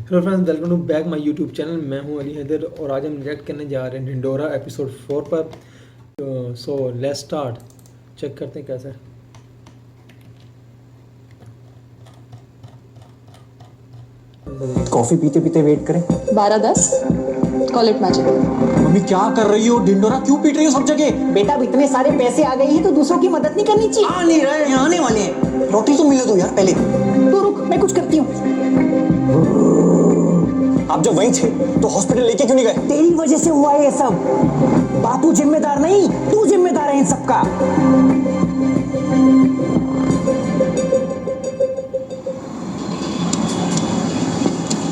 Hello friends, welcome to back my YouTube channel. मैं हूं अली हैदर और आज हम रिएक्ट करने जा रहे हैं ढिंढोरा एपिसोड 4 पर। So let's start. चेक करते हैं कैसा है। कॉफी पीते पीते वेट करें। 12-10 कॉल इट मैजिक। मम्मी क्या कर रही हो? ढिंडोरा क्यों पीट रही हो सब जगह? बेटा अब इतने सारे पैसे आ गए हैं तो दूसरों की मदद नहीं करनी चाहिए। आ नहीं रहे हैं, आने वाले हैं। रोटी तो मिले दो यार पहले। तू रुक, मैं कुछ करती हूँ। आप जब वहीं थे तो हॉस्पिटल लेके क्यों नहीं गए? तेरी वजह से हुआ है ये सब। बापू जिम्मेदार नहीं, तू जिम्मेदार है इन सब का।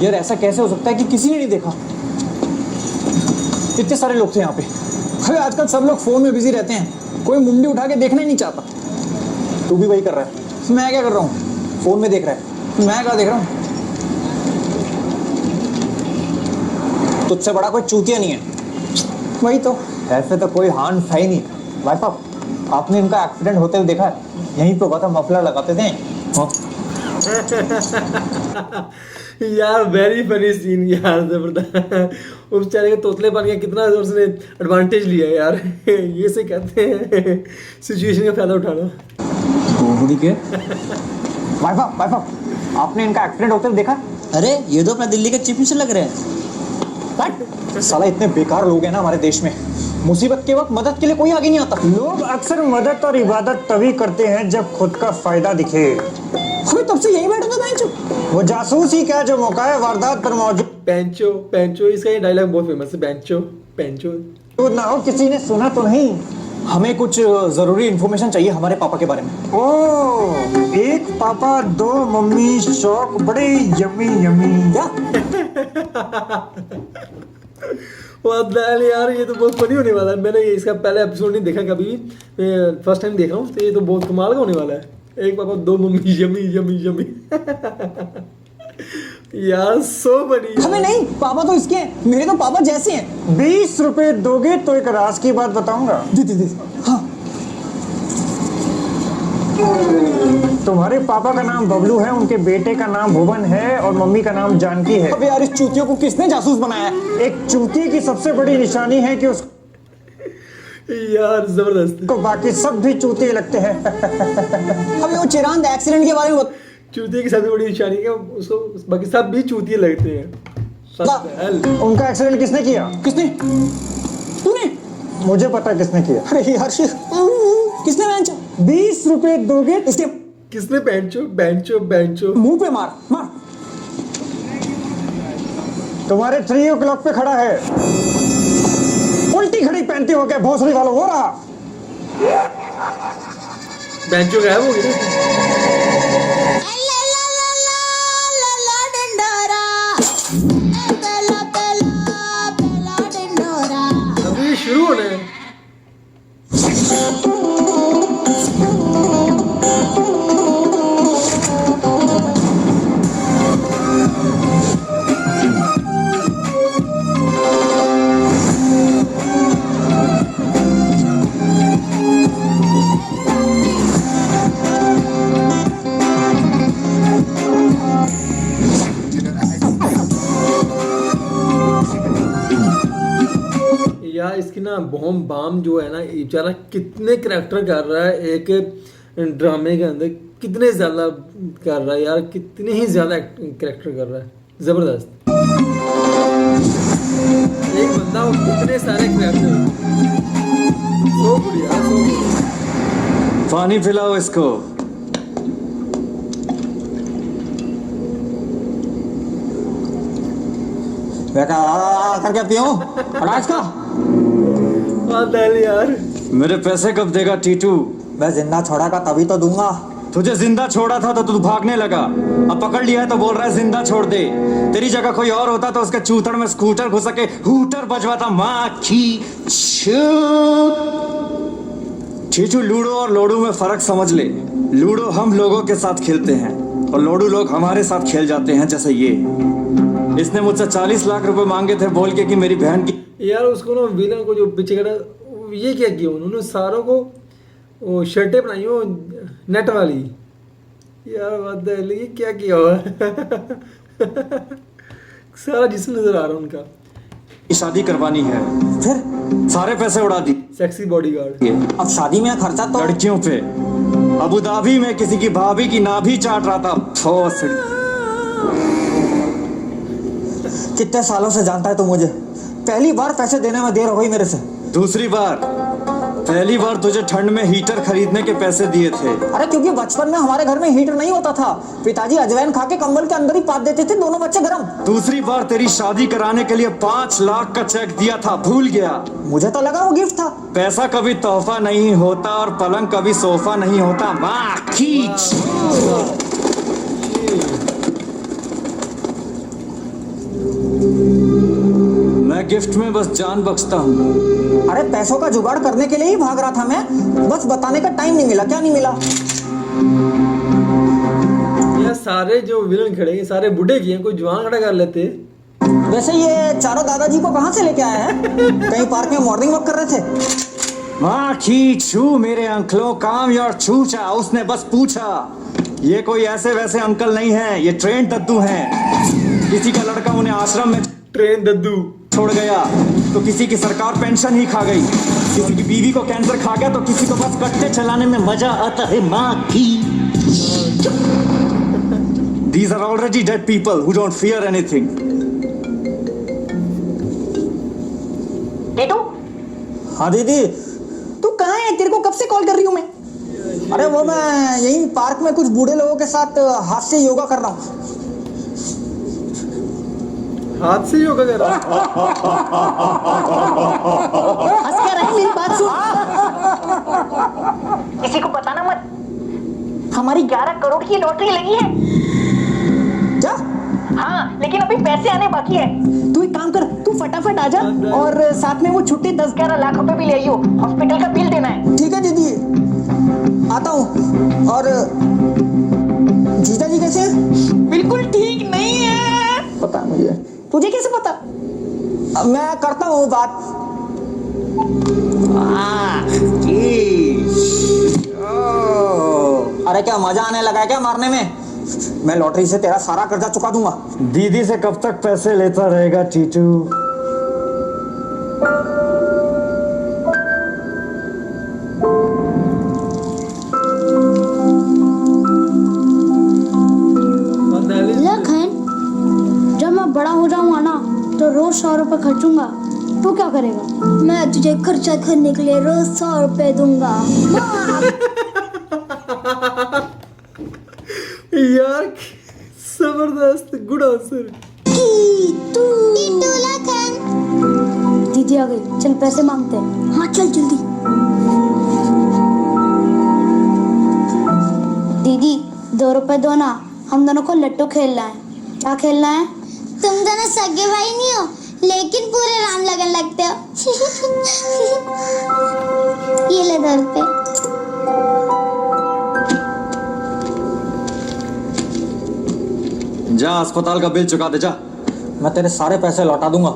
यार ऐसा कैसे हो सकता है कि किसी ने नहीं देखा? कितने सारे लोग थे यहाँ पे। अरे आजकल सब लोग फोन में बिजी रहते हैं, कोई मुंडी उठा के देखना ही नहीं चाहता। तू भी वही कर रहा है। मैं क्या कर रहा हूँ? फोन में देख रहा है। मैं क्या देख रहा हूँ? तुझसे बड़ा कोई चूतिया नहीं है। वही तो, ऐसे तो कोई हार्म है ही नहीं। भाई साहब, आपने इनका एक्सीडेंट होते हुए देखा है? यहीं पे हुआ था, मफलर लगाते थे। हाँ। यार वेरी फनी सीन यार, जबरदस्त। उस बेचारे के तोतले बन गया, कितना उसने एडवांटेज लिया यार। ये से कहते हैं सिचुएशन का फायदा उठाना। भाई साहब, आपने इनका एक्सीडेंट होते हुए देखा? अरे ये तो अपना दिल्ली के चीफ मिनिस्टर लग रहे हैं। साला इतने बेकार लोग हैं ना हमारे देश में, मुसीबत के वक्त मदद के लिए कोई आगे नहीं आता। लोग अक्सर मदद और इबादत तभी करते हैं जब खुद का फायदा दिखे। हमें तब से यही बैठा था बेंच। वो जासूस ही क्या जो मौका है वारदात पर मौजूद पेंचो पेंचो, इसका ये डायलॉग बहुत फेमस है। पेंचो पेंचो। ना हो, किसी ने सुना तो नहीं। हमें कुछ जरूरी इंफॉर्मेशन चाहिए हमारे पापा के बारे में। ओ, एक पापा दो मम्मी, शौक बड़े यमी यमी। क्या? वाह यार, ये तो बहुत फनी होने वाला है। मैंने इसका पहले एपिसोड नहीं देखा कभी भी, मैं फर्स्ट टाइम देख रहा हूँ, तो ये तो बहुत कमाल का होने वाला है। एक पापा दो मम्मी, यमी यमी यमी। यार सो फनी। हमें नहीं, पापा तो इसके हैं, मेरे तो पापा जैसे हैं। 20 रुपए दोगे तो एक राज की बात बताऊंगा। दे। हाँ। तुम्हारे पापा का नाम बबलू है, उनके बेटे का नाम भुवन है और मम्मी का नाम जानकी है। अब यार इस चूतियों को किसने जासूस बनाया है? एक चूती की सबसे बड़ी निशानी है कि उसको यार जबरदस्त। बाकी सब भी चूती लगते हैं। हमें वो चिरांद एक्सीडेंट के बारे में चूतिया की सबसे बड़ी निशानी है उसको, बाकी सब भी चूतिए लगते हैं। उनका एक्सीडेंट किसने किया? किसने? तूने? मुझे पता किसने किया। अरे यार किसने? बेंच। 20 रुपए दोगे इसके किसने? बेंचो बेंचो बेंचो। मुंह पे मार। तुम्हारे 3 o'clock पे खड़ा है। उल्टी घड़ी पहनते हो क्या भोसड़ी वालों? हो रहा बेंचो गायब हो गया। अभी शुरू होना है। यार इसकी ना बॉम बाम जो है ना, ये बेचारा कितने करैक्टर कर रहा है एक ड्रामे के अंदर, कितने ज़्यादा कर रहा है यार, कितने ही ज़्यादा करैक्टर कर रहा है। ज़बरदस्त। एक बंदा और कितने सारे करैक्टर। सो गुड यार, सो गुड। पानी पिलाओ इसको। करके पियो का। यार मेरे पैसे कब देगा टीटू? मैं जिंदा छोड़ा का तभी तो दूंगा। तुझे जिंदा छोड़ा था तो तू भागने लगा, अब पकड़ लिया है तो बोल रहा है जिंदा छोड़ दे। तेरी जगह कोई और होता तो उसके चूतड़ में स्कूटर घुस के हूटर बजवाता। माँ की टीटू, लूडो और लोडू में फर्क समझ ले। लूडो हम लोगों के साथ खेलते हैं और लोडू लोग हमारे साथ खेल जाते हैं। जैसे ये, इसने मुझसे 40 लाख रुपए मांगे थे बोल के कि मेरी बहन की। यार उसको ना विलन को जो पीछे खड़ा, ये क्या किया उन्होंने, सारों को वो शर्टें बनाई हो नेट वाली। यार बात ये क्या किया हुआ है। सारा जिस्म नजर आ रहा है उनका। शादी करवानी है, फिर सारे पैसे उड़ा दिए सेक्सी बॉडीगार्ड। अब शादी में खर्चा तो लड़कियों पे। अबू धाबी में किसी की भाभी की नाभि चाट रहा था। भोसड़ी। कितने सालों से जानता है तू मुझे, पहली बार पैसे देने में देर हो गई मेरे से। दूसरी बार, पहली बार तुझे ठंड में हीटर खरीदने के पैसे दिए थे। अरे क्योंकि बचपन में हमारे घर में हीटर नहीं होता था, पिताजी अजवाइन खा के कंबल के अंदर ही पात देते थे, दोनों बच्चे गरम। दूसरी बार तेरी शादी कराने के लिए 5 लाख का चेक दिया था, भूल गया? मुझे तो लगा वो गिफ्ट था। पैसा कभी तोहफा नहीं होता और पलंग कभी सोफा नहीं होता। माँ खींच। मैं गिफ्ट में बस जान बख्शता हूँ। अरे पैसों का जुगाड़ करने के लिए ही भाग रहा था मैं, बस बताने का टाइम नहीं मिला। क्या नहीं मिला? यार सारे जो विलन खड़े हैं सारे बूढ़े किए हैं, कोई जवान खड़ा कर लेते। वैसे ये चारों दादाजी को कहाँ से लेके आए हैं? कहीं पार्क में मॉर्निंग वॉक कर रहे थे? माँ खींचू मेरे अंकलों काम योर छूचा। उसने बस पूछा। ये कोई ऐसे वैसे अंकल नहीं है, ये ट्रेन दद्दू हैं। किसी का लड़का उन्हें आश्रम में ट्रेन दद्दू छोड़ गया तो किसी की सरकार पेंशन ही खा गई, किसी की बीवी को कैंसर खा गया तो किसी को बस कट्टे चलाने में मजा आता है। माँ की These are already dead people who don't fear anything. Titu. हाँ दीदी। तू कहाँ है? तेरे को कब से कॉल कर रही हूँ मैं। अरे वो मैं यही पार्क में कुछ बूढ़े लोगों के साथ हाथ से योगा कर रहा हूँ। हाथ से योगा कर रहा है। हंस क्या रही? मेरी बात सुन। किसी को बताना मत, हमारी 11 करोड़ की लॉटरी लगी है। क्या? हाँ, लेकिन अभी पैसे आने बाकी है। तू एक काम कर, तू फटाफट आ जा और साथ में वो छुट्टी 10-11 लाख रुपए भी ले आइयो, हॉस्पिटल का बिल देना है। ठीक है दीदी, आता हूँ। और जीजा जी कैसे हैं? बिल्कुल ठीक नहीं है। पता मुझे। तुझे कैसे पता? अब मैं करता हूँ बात। अरे क्या मजा आने लगा है क्या मारने में? मैं लॉटरी से तेरा सारा कर्जा चुका दूंगा। दीदी से कब तक पैसे लेता रहेगा टीटू? लखन, जब मैं बड़ा हो जाऊंगा ना तो रोज 100 रुपए खर्चूंगा। तू क्या करेगा? मैं तुझे खर्चा करने के लिए रोज 100 रुपए दूंगा। यार जबरदस्त, गुड आंसर। दीदी आ गई, चल पैसे मांगते हैं। हाँ चल जल्दी। दीदी 2 रुपए दो ना, हम दोनों को लट्टू खेलना है। क्या खेलना है? तुम दोनों सगे भाई नहीं हो, लेकिन पूरे राम लगन लगते हो। ये ले 2 रुपए। जा अस्पताल का बिल चुका दे जा। मैं तेरे सारे पैसे लौटा दूंगा।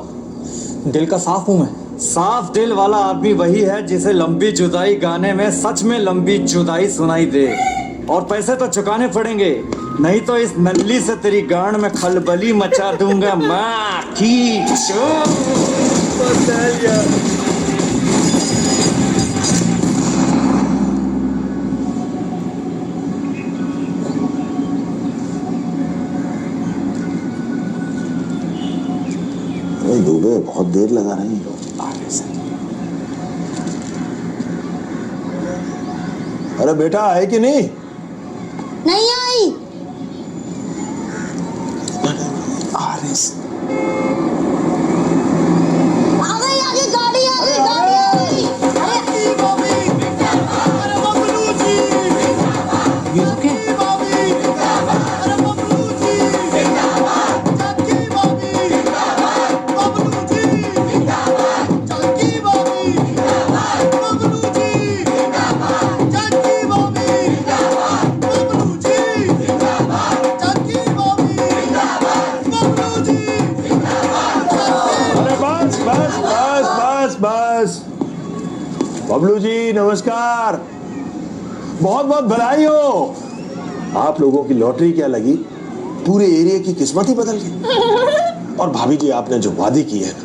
दिल का साफ हूं मैं। साफ दिल वाला आदमी वही है जिसे लंबी जुदाई गाने में सच में लंबी जुदाई सुनाई दे। और पैसे तो चुकाने पड़ेंगे, नहीं तो इस नल्ली से तेरी गांड में खलबली मचा दूंगा। माँ खींचो। दुबे बहुत देर लगा रहे हैं आगे से। अरे बेटा है कि नहीं? नहीं आई। आगे से। आगे गाड़ी आ गई, गाड़ी आ गई। ये तो क्या? बस बबलू जी नमस्कार, बहुत बहुत बधाई हो। आप लोगों की लॉटरी क्या लगी, पूरे एरिया की किस्मत ही बदल गई। और भाभी जी आपने जो वादे किए हैं ना,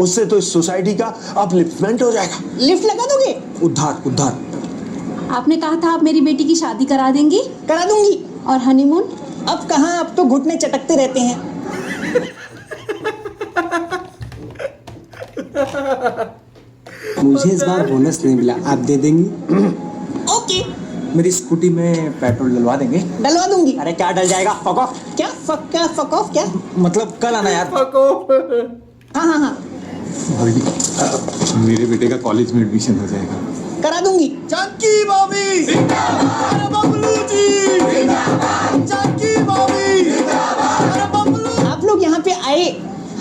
उससे तो इस सोसाइटी का अपलिफ्टमेंट हो जाएगा। लिफ्ट लगा दोगे? उद्धार उद्धार। आपने कहा था आप मेरी बेटी की शादी करा देंगी करा दूंगी। और हनीमून। अब कहाँ, अब तो घुटने चटकते रहते हैं। मुझे इस बार बोनस नहीं मिला, आप दे देंगी? ओके, मेरी स्कूटी में पेट्रोल डलवा देंगे? डलवा दूंगी। अरे क्या डल जाएगा, फक ऑफ। क्या फक ऑफ क्या? मतलब कल आना यार। हाँ हाँ हाँ, मेरे बेटे का कॉलेज में एडमिशन हो जाएगा। करा दूंगी। जानकी भाभी अरे बबलू जी, जानकी भाभी अरे बबलू। आप लोग यहाँ पे आए,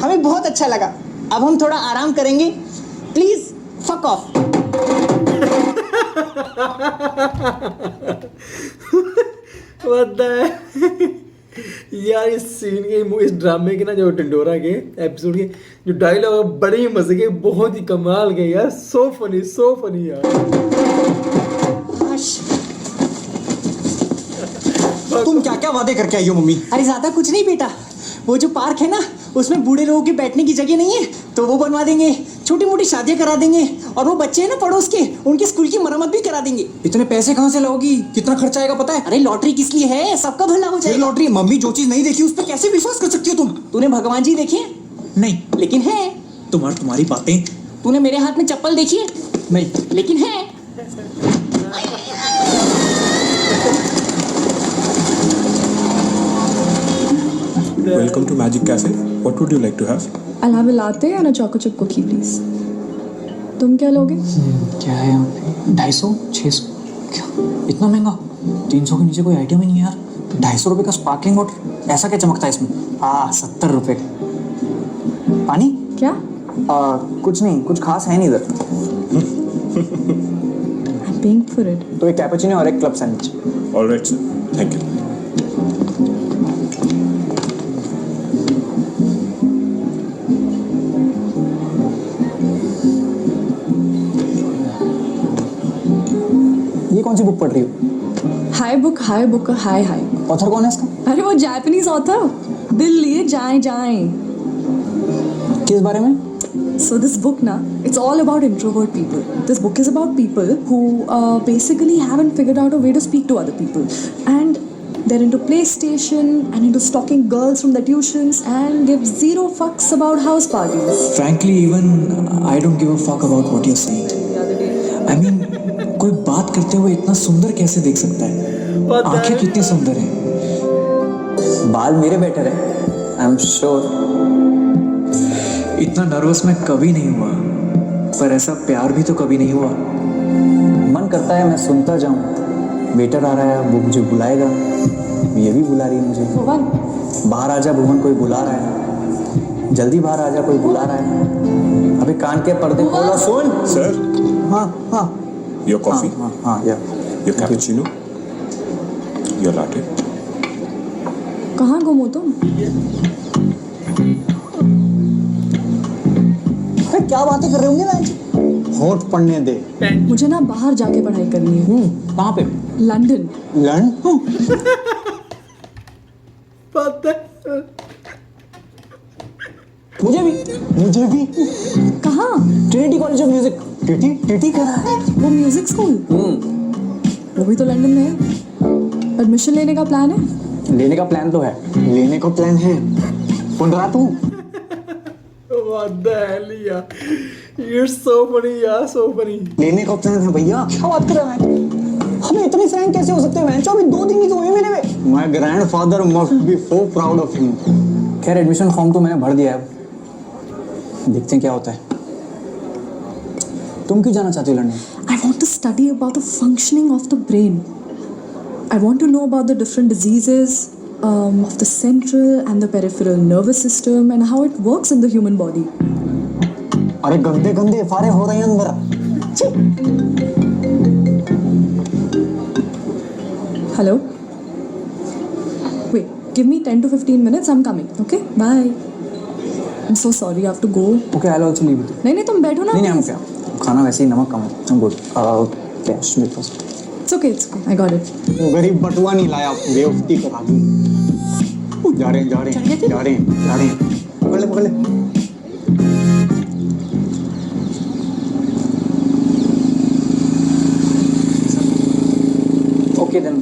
हमें बहुत अच्छा लगा। अब हम थोड़ा आराम करेंगे, please fuck off. What the यार इस सीन के, इस ड्रामे के ना, जो टिंडोरा के एपिसोड के जो डायलॉग है बड़े ही मजे के, बहुत ही कमाल के यार। सो फनी यार। तुम क्या क्या वादे करके आई हो मम्मी? अरे ज्यादा कुछ नहीं बेटा, वो जो पार्क है ना, उसमें बूढ़े लोगों के बैठने की जगह नहीं है, तो वो बनवा देंगे। छोटी मोटी शादियां करा देंगे, और वो बच्चे हैं ना पड़ोस के, उनके स्कूल की मरम्मत भी करा देंगे। इतने पैसे कहाँ से लाओगी? कितना खर्चा आएगा पता है? अरे लॉटरी किस लिए है, सबका भला हो फिर जाएगा। लॉटरी? मम्मी जो चीज नहीं देखी उस पर कैसे विश्वास कर सकती हो तुम? तूने भगवान जी देखे हैं? नहीं। लेकिन है। तुम्हारी बातें। तूने मेरे हाथ में चप्पल देखी है? नहीं। लेकिन है। Welcome to Magic Cafe. What would you like to have? I'll have a latte and a choco chip cookie, please. तुम क्या लोगे? क्या है यहाँ पे? 250, 600, क्या इतना महंगा? 300 के नीचे कोई आइटम ही नहीं है यार। 250 रुपए का स्पार्कलिंग वाटर, ऐसा क्या चमकता है इसमें? 70 रुपए का। पानी? क्या? कुछ नहीं, कुछ खास है नहीं इधर। I'm paying for it. तो एक कैपुचिनो और एक club sandwich. All right, sir. Thank you. ये कौन सी बुक पढ़ रही हो? हाय बुक हाय हाय। ऑथर कौन है इसका? अरे वो जापानीज ऑथर, दिल लिए जाएं। किस बारे में? So this book na, it's all about introvert people. This book is about people who basically haven't figured out a way to speak to other people, and they're into PlayStation and into stalking girls from the tuitions and give zero fucks about house parties. Frankly, even I don't give a fuck about what you're saying. I mean, कोई बात करते हुए इतना सुंदर कैसे देख सकता है? आंखें कितनी सुंदर है, बाल मेरे बेटर है, आई एम श्योर। इतना नर्वस मैं कभी नहीं हुआ, पर ऐसा प्यार भी तो कभी नहीं हुआ। मन करता है मैं सुनता जाऊं। वेटर आ रहा है, वो मुझे बुलाएगा, ये भी बुला रही है मुझे। भुवन, बाहर आजा भुवन, कोई बुला रहा है। जल्दी बाहर आजा, कोई बुला रहा है। अबे कान के पर्दे खोलो, सुन। Sir, हाँ your coffee, हाँ या your cappuccino, your latte. कहाँ गुम हो तुम? अरे क्या बातें कर रहे होंगे मैं? होठ पढ़ने दे। मुझे ना बाहर जाके पढ़ाई करनी है। कहाँ पे? लंदन। लंदन? पता मुझे भी। कहाँ? Trinity college of music. TT करा है। वो म्यूजिक स्कूल? वो भी तो लंदन में है। एडमिशन लेने का प्लान है? लेने का प्लान तो है। लेने को प्लान है। सुन रहा तू? What the hell यार, it's so funny यार, so funny। लेने का प्लान है भैया। क्या बात कर रहा है? हमें इतने फ्रैंक कैसे हो सकते हैं? अभी 2 दिन ही तो हुए मेरे में। My grandfather must be so proud of him। खैर एडमिशन फॉर्म तो मैंने भर दिया है, देखते हैं क्या होता है। तुम क्यों जाना चाहती हो London? I want to study about the functioning of the brain. I want to know about the different diseases of the central and the peripheral nervous system and how it works in the human body. अरे गंदे फारे हो रहे हैं अंदर। Hello? Wait, give me 10 to 15 minutes, I'm coming. Okay? Bye. I'm so sorry, I have to go. Okay, I'll also leave it. नहीं तुम बैठो ना। नहीं, हम क्या, खाना वैसे ही नमक कम है। I'm good. Cash मेरे पास। It's okay, I got it. वो गरीब बटुआ नहीं लाया, बेवकूफी करा दी। जा रहे हैं। पकड़ ले पकड़ ले। ओके देन,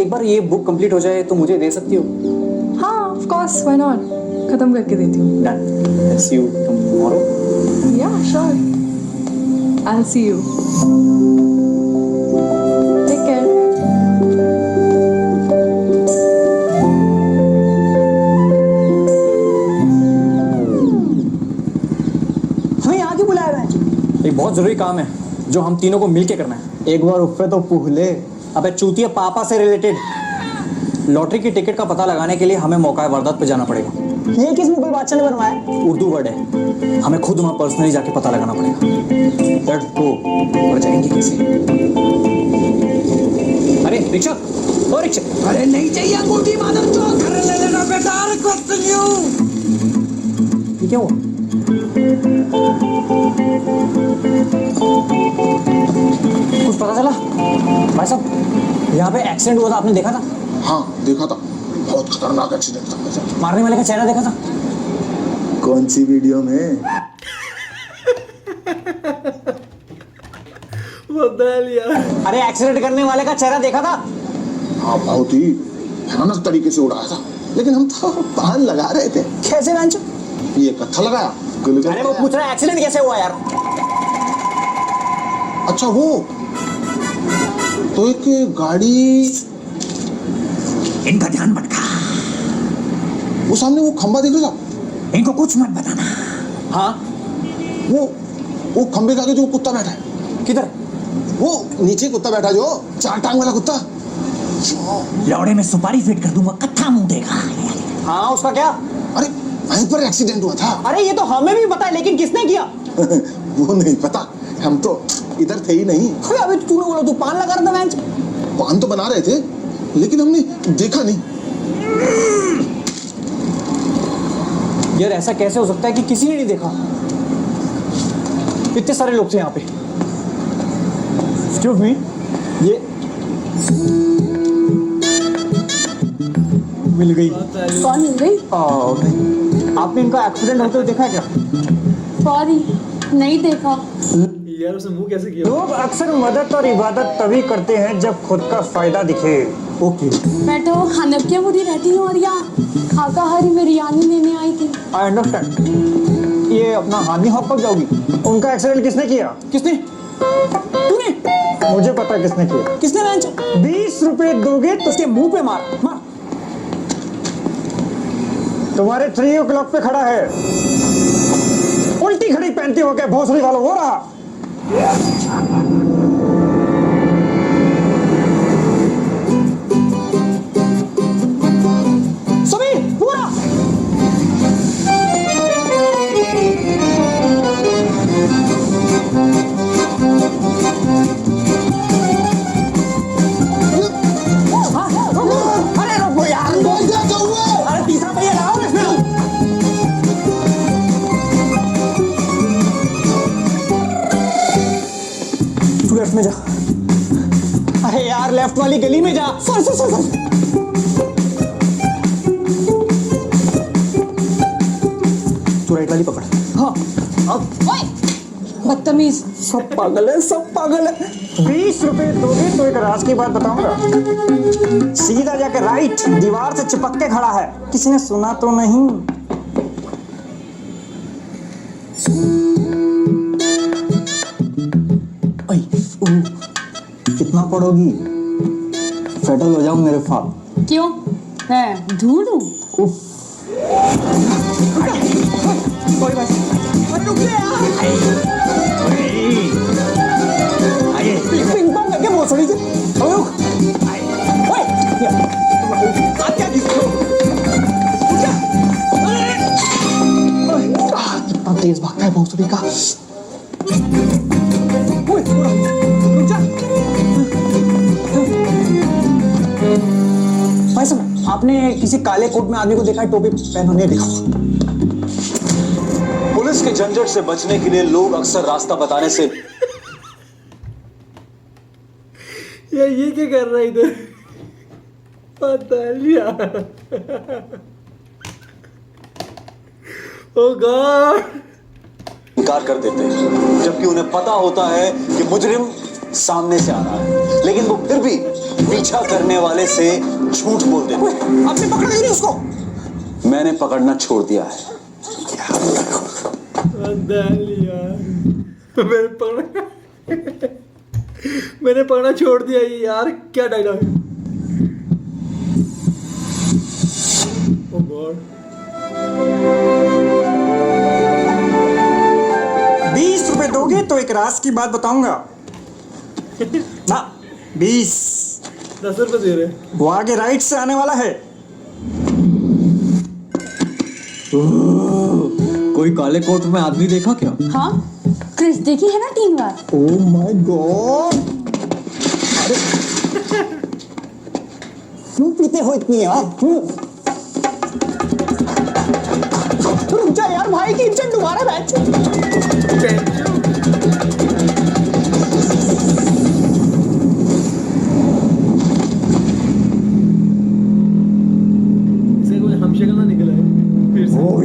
एक बार ये बुक कंप्लीट हो जाए तो मुझे दे सकती हो? हाँ, of course, why not? खत्म करके देती हूँ. Done. I'll see you tomorrow. Yeah, sure. I'll see you. Take care. हमें यहाँ क्यों बुलाया है? एक बहुत जरूरी काम है जो हम तीनों को मिलके करना है। एक बार उफ़े तो पूछ ले। अबे चूतिया पापा से रिलेटेड लॉटरी की टिकट का पता लगाने के लिए हमें मौका वारदात पे जाना पड़ेगा। ये किस मुगल बादशाह ने बनवाया है? उर्दू वर्ड है, हमें खुद वहां पर्सनली जाके पता लगाना पड़ेगा। Let's go. और जाएंगे कैसे? अरे रिक्शा, ओ रिक्शा। अरे नहीं चाहिए अंगूठी मादर चौक। अरे ले लेना बेटा, रिक्वेस्टिंग यू। ये क्या हुआ? कुछ पता चला? भाई साहब, यहाँ पे एक्सीडेंट हुआ था, आपने देखा था? हाँ देखा था, बहुत खतरनाक एक्सीडेंट था। मारने वाले का चेहरा देखा था? कौन सी वीडियो में? बदल यार। अरे एक्सीडेंट करने वाले का चेहरा देखा था? हाँ बहुत ही भयानक तरीके से उड़ाया था, लेकिन हम तो पान लगा रहे थे। कैसे बेंच? ये कत्था लगाया। अरे वो पूछ रहा है एक्सीडेंट कैसे हुआ यार? अच्छा वो तो एक गाड़ी, इनका ध्यान भटका। वो सामने वो खंबा देख रहा, इनको कुछ मत बताना। हाँ, वो खंबे के आगे जो कुत्ता बैठा है। किधर? वो नीचे कुत्ता बैठा जो 4 टांग वाला कुत्ता। लौड़े में सुपारी फिट कर दूंगा, कत्था मुंह देगा। हाँ, उसका क्या? अरे वहीं पर एक्सीडेंट हुआ था। अरे ये तो हमें भी पता है, लेकिन किसने किया? वो नहीं पता, हम तो इधर थे ही नहीं। अबे तूने बोला तू पान लगा रहा था बेंच। पान तो बना रहे थे, लेकिन हमने देखा नहीं। यार ऐसा कैसे हो सकता है कि किसी ने नहीं देखा? इतने सारे लोग थे यहाँ पे। Excuse me, ये मिल गई। कौन मिल गई? आपने इनका एक्सीडेंट होते हुए देखा है क्या? सॉरी, नहीं देखा। यार उसने मुंह कैसे किया? लोग अक्सर मदद और इबादत तभी करते हैं जब खुद का फायदा दिखे। ओके, मैं तो खानकिया बुरी रहती हूँ और यहाँ खाका हरी बिरयानी लेने आई थी। I understand. ये अपना हानि हॉक कब जाओगी? उनका एक्सीडेंट किसने किया? किसने? तूने? मुझे पता किसने किया। किसने बेंच? 20 रुपए दोगे तो उसके मुंह पे मार मार। तुम्हारे 3 o'clock पे खड़ा है। उल्टी घड़ी पहनते हो क्या भोसड़ी वालों? हो रहा समीर, पूरा अरे रुको यार, क्या हुआ? अरे तीसरा पहिया लगाओ इसमें। तू लेफ्ट में जा। अरे यार लेफ्ट वाली गली में जा। Sir sir sir sir. तू राइट वाली पकड़। हाँ, अब बदतमीज। सब पागल है, सब पागल है। 20 रुपए दोगे तो एक राज की बात बताऊंगा। सीधा जाके राइट, दीवार से चिपक के खड़ा है। किसी ने सुना तो नहीं? कितना पढ़ोगी? फेटल हो जाऊं मेरे फाल। क्यों? मैं ढूंढूं? कोई बात नहीं। पिंग पोंग करके बहुत सड़ी थी। अब रुक। ओए, आप क्या किसको? कितना तेज भागता है भोसड़ी का। ओए, रुक जा। भाई साहब, आपने किसी काले कोट में आदमी को देखा है? टोपी पहना नहीं देखा? पुलिस के झंझट से बचने के लिए लोग अक्सर रास्ता बताने से यार ये क्या कर रहा है इधर? पता नहीं यार। ओ गॉड, इनकार कर देते हैं जबकि उन्हें पता होता है कि मुजरिम सामने से आ रहा है, लेकिन वो फिर भी पीछा करने वाले से झूठ बोल देते हैं। आपने पकड़ा क्यों नहीं उसको? मैंने पकड़ना छोड़ दिया है। मैंने पकड़ना छोड़ दिया। ये यार क्या डायलॉग है। ओ गॉड, 20 रुपए दोगे तो एक राज की बात बताऊंगा ना। 20 10 रुपए दे रहे। वो आगे राइट से आने वाला है। कोई काले कोट में आदमी देखा क्या? हाँ, क्रिस देखी है ना 3 बार। ओह माय गॉड, क्यों पीते हो इतनी यार? रुक जा यार, भाई की इज्जत दोबारा बैठ। इसे कोई हमशक्ल ना निकला है फिर से। ओह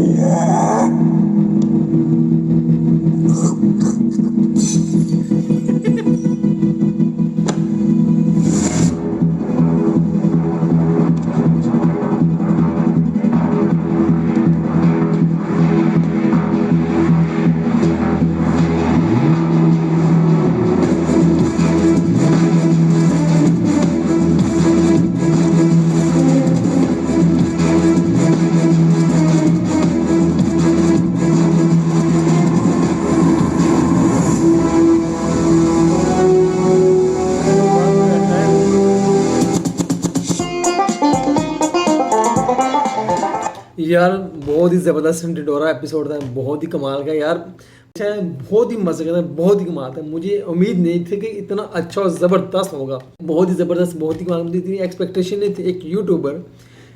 यार बहुत ही ज़बरदस्त टिडोरा एपिसोड था, बहुत ही कमाल का यार। अच्छा है, बहुत ही मज़े का था, बहुत ही कमाल था। मुझे उम्मीद नहीं थी कि इतना अच्छा और ज़बरदस्त होगा। बहुत ही ज़बरदस्त, बहुत ही कमाल। मुझे इतनी एक्सपेक्टेशन नहीं थी एक यूट्यूबर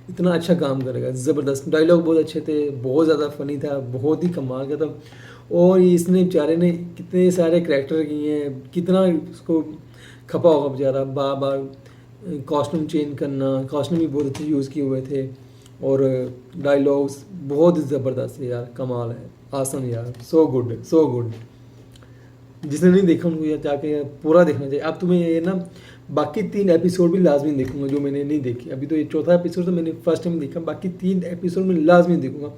इतना अच्छा काम करेगा। ज़बरदस्त डायलॉग बहुत अच्छे थे, बहुत ज़्यादा फ़नी था, बहुत ही कमाल का था। और इसने बेचारे ने कितने सारे करैक्टर किए हैं, कितना उसको खपा होगा बेचारा। बार बार कॉस्ट्यूम चेंज करना, कॉस्ट्यूम भी बहुत अच्छे यूज़ किए हुए थे। और डायलॉग्स बहुत ही ज़बरदस्त है यार, कमाल है, आसम यार, सो गुड, सो गुड। जिसने नहीं देखा उनको यार जाके पूरा देखना चाहिए। अब तुम्हें ये ना बाकी 3 एपिसोड भी लाजमी देखूंगा जो मैंने नहीं देखी अभी। तो ये चौथा एपिसोड तो मैंने फर्स्ट टाइम देखा, बाकी 3 एपिसोड में लाजमी देखूंगा।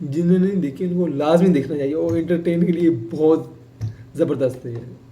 जिन्होंने नहीं देखी उनको लाजमी देखना चाहिए, और एंटरटेन के लिए बहुत ज़बरदस्त है।